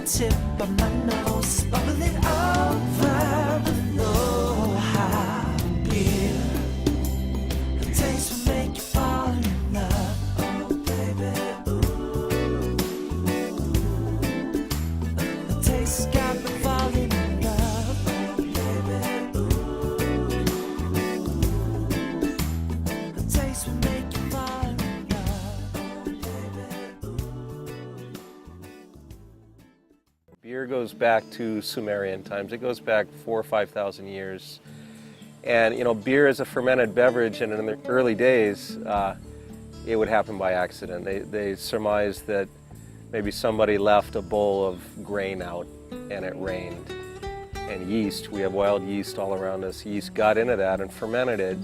tip of my nose, bubbling over with Aloha beer. The taste will make you fall in love, oh baby, ooh. The taste got me falling in love, oh baby, ooh. The taste will make you fall in love, oh baby, ooh. Beer goes back to Sumerian times. It goes back 4,000 or 5,000 years. And, beer is a fermented beverage, and in the early days, it would happen by accident. They surmised that maybe somebody left a bowl of grain out and it rained. And yeast, we have wild yeast all around us, yeast got into that and fermented it.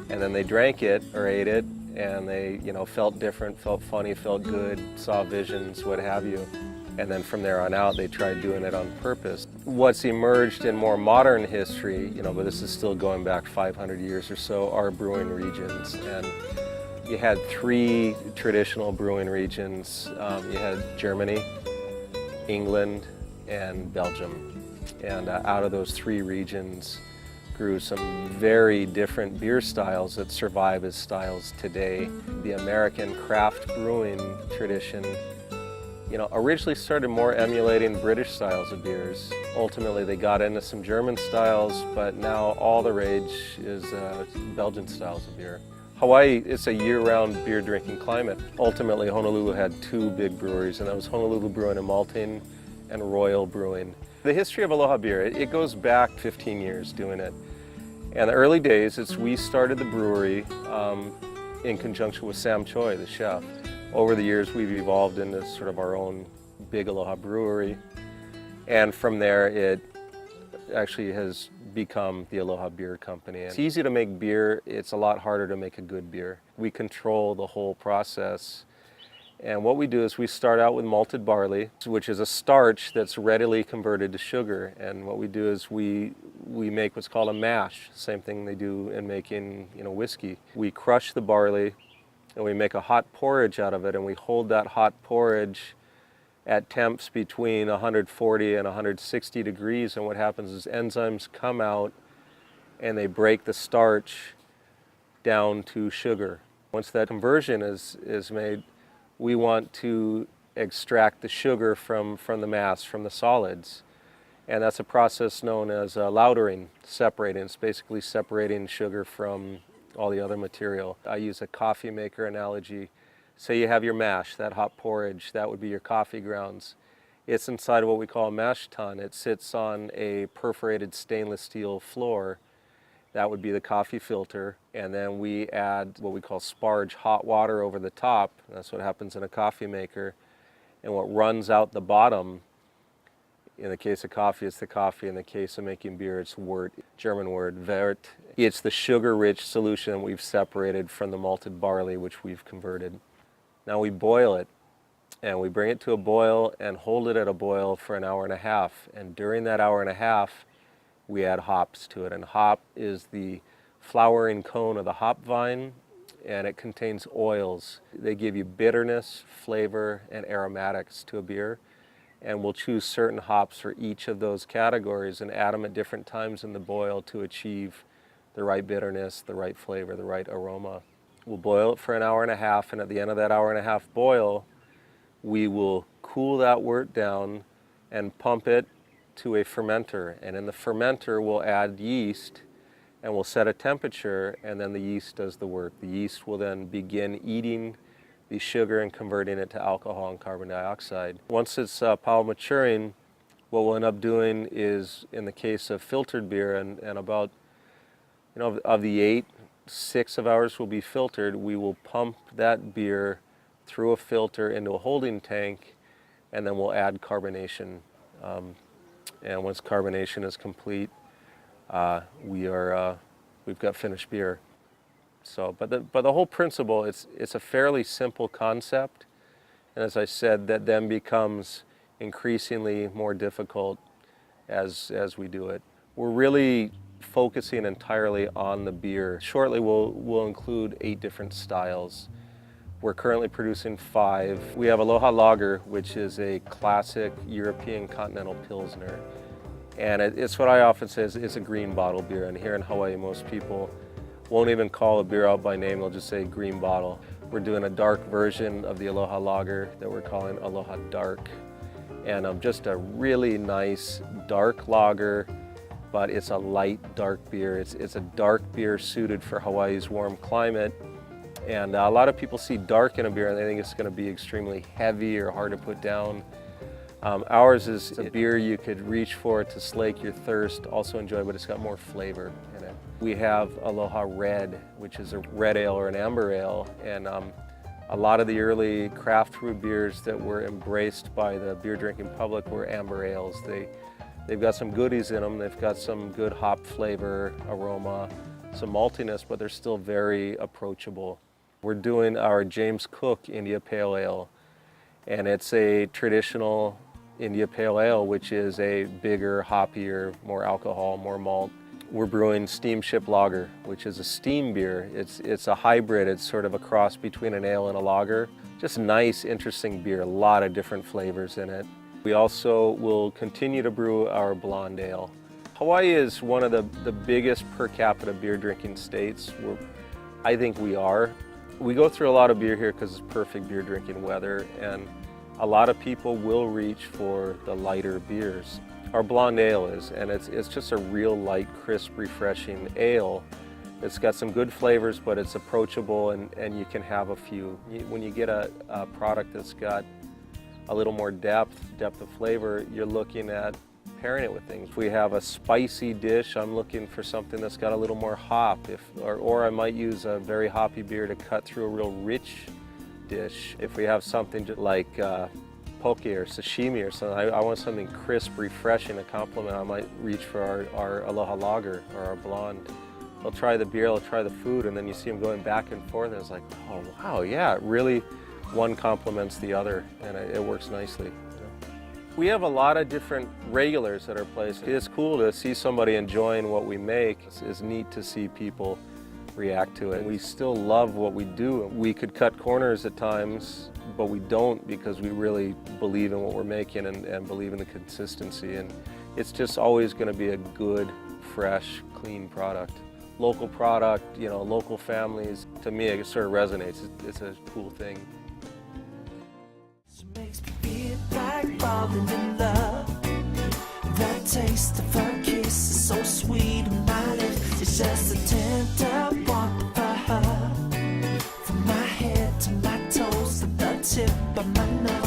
And then they drank it or ate it, and they, felt different, felt funny, felt good, saw visions, what have you. And then from there on out, they tried doing it on purpose. What's emerged in more modern history, but this is still going back 500 years or so, are brewing regions. And you had 3 traditional brewing regions. You had Germany, England, and Belgium. And out of those 3 regions grew some very different beer styles that survive as styles today. The American craft brewing tradition originally started more emulating British styles of beers. Ultimately, they got into some German styles, but now all the rage is Belgian styles of beer. Hawaii is a year-round beer drinking climate. Ultimately, Honolulu had 2 big breweries, and that was Honolulu Brewing and Malting and Royal Brewing. The history of Aloha beer, it goes back 15 years doing it. And the early days, we started the brewery in conjunction with Sam Choi, the chef. Over the years, we've evolved into sort of our own big Aloha brewery. And from there, it actually has become the Aloha Beer Company. It's easy to make beer. It's a lot harder to make a good beer. We control the whole process. And what we do is we start out with malted barley, which is a starch that's readily converted to sugar. And what we do is we make what's called a mash, same thing they do in making whiskey. We crush the barley, and we make a hot porridge out of it, and we hold that hot porridge at temps between 140 and 160 degrees, and what happens is enzymes come out and they break the starch down to sugar. Once that conversion is made, we want to extract the sugar from the mass, from the solids. And that's a process known as lautering, separating. It's basically separating sugar from all the other material. I use a coffee maker analogy. Say you have your mash, that hot porridge, that would be your coffee grounds. It's inside of what we call a mash tun. It sits on a perforated stainless steel floor. That would be the coffee filter. And then we add what we call sparge hot water over the top. That's what happens in a coffee maker. And what runs out the bottom, in the case of coffee, it's the coffee. In the case of making beer, it's wort, German word, wert. It's the sugar-rich solution we've separated from the malted barley, which we've converted. Now we boil it, and we bring it to a boil and hold it at a boil for an hour and a half. And during that hour and a half, we add hops to it. And hop is the flowering cone of the hop vine, and it contains oils. They give you bitterness, flavor, and aromatics to a beer. And we'll choose certain hops for each of those categories and add them at different times in the boil to achieve the right bitterness, the right flavor, the right aroma. We'll boil it for an hour and a half, and at the end of that hour and a half boil, we will cool that wort down and pump it to a fermenter. And in the fermenter, we'll add yeast, and we'll set a temperature, and then the yeast does the work. The yeast will then begin eating the sugar and converting it to alcohol and carbon dioxide. Once it's power maturing, what we'll end up doing is, in the case of filtered beer, and about, of the 8, 6 of ours will be filtered. We will pump that beer through a filter into a holding tank, and then we'll add carbonation. And once carbonation is complete, we've got finished beer. So, but the whole principle, it's a fairly simple concept, and as I said, that then becomes increasingly more difficult as we do it. We're really focusing entirely on the beer. Shortly, we'll include 8 different styles. We're currently producing 5. We have Aloha Lager, which is a classic European continental Pilsner. And it's what I often say is it's a green bottle beer. And here in Hawaii, most people won't even call a beer out by name, they'll just say green bottle. We're doing a dark version of the Aloha Lager that we're calling Aloha Dark. And just a really nice dark lager, but it's a light dark beer. It's a dark beer suited for Hawaii's warm climate. And a lot of people see dark in a beer and they think it's going to be extremely heavy or hard to put down. Ours is a beer you could reach for to slake your thirst, also enjoy, but it's got more flavor in it. We have Aloha Red, which is a red ale or an amber ale. And a lot of the early craft brew beers that were embraced by the beer drinking public were amber ales. They've got some goodies in them. They've got some good hop flavor, aroma, some maltiness, but they're still very approachable. We're doing our James Cook India Pale Ale, and it's a traditional India Pale Ale, which is a bigger, hoppier, more alcohol, more malt. We're brewing Steamship Lager, which is a steam beer. It's a hybrid. It's sort of a cross between an ale and a lager. Just nice, interesting beer, a lot of different flavors in it. We also will continue to brew our blonde ale. Hawaii is one of the biggest per capita beer drinking states. I think we are. We go through a lot of beer here because it's perfect beer drinking weather, and a lot of people will reach for the lighter beers. Our blonde ale is, and it's just a real light, crisp, refreshing ale. It's got some good flavors, but it's approachable, and you can have a few. When you get a product that's got a little more depth of flavor, you're looking at pairing it with things. If we have a spicy dish, I'm looking for something that's got a little more hop, or I might use a very hoppy beer to cut through a real rich dish. If we have something like poke or sashimi or something, I want something crisp, refreshing, a compliment, I might reach for our Aloha Lager or our blonde. They'll try the beer, they'll try the food, and then you see them going back and forth, and it's like, oh wow, yeah, it really, one complements the other, and it works nicely. You know? We have a lot of different regulars at our place. It's cool to see somebody enjoying what we make. It's neat to see people react to it. We still love what we do. We could cut corners at times, but we don't, because we really believe in what we're making and believe in the consistency. And it's just always going to be a good, fresh, clean product. Local product, you know, local families. To me, it sort of resonates. It's a cool thing. She makes me feel like falling in love. That taste of her kiss is so sweet on my lips. It's just a tender warmth of her. From my head to my toes to the tip of my nose.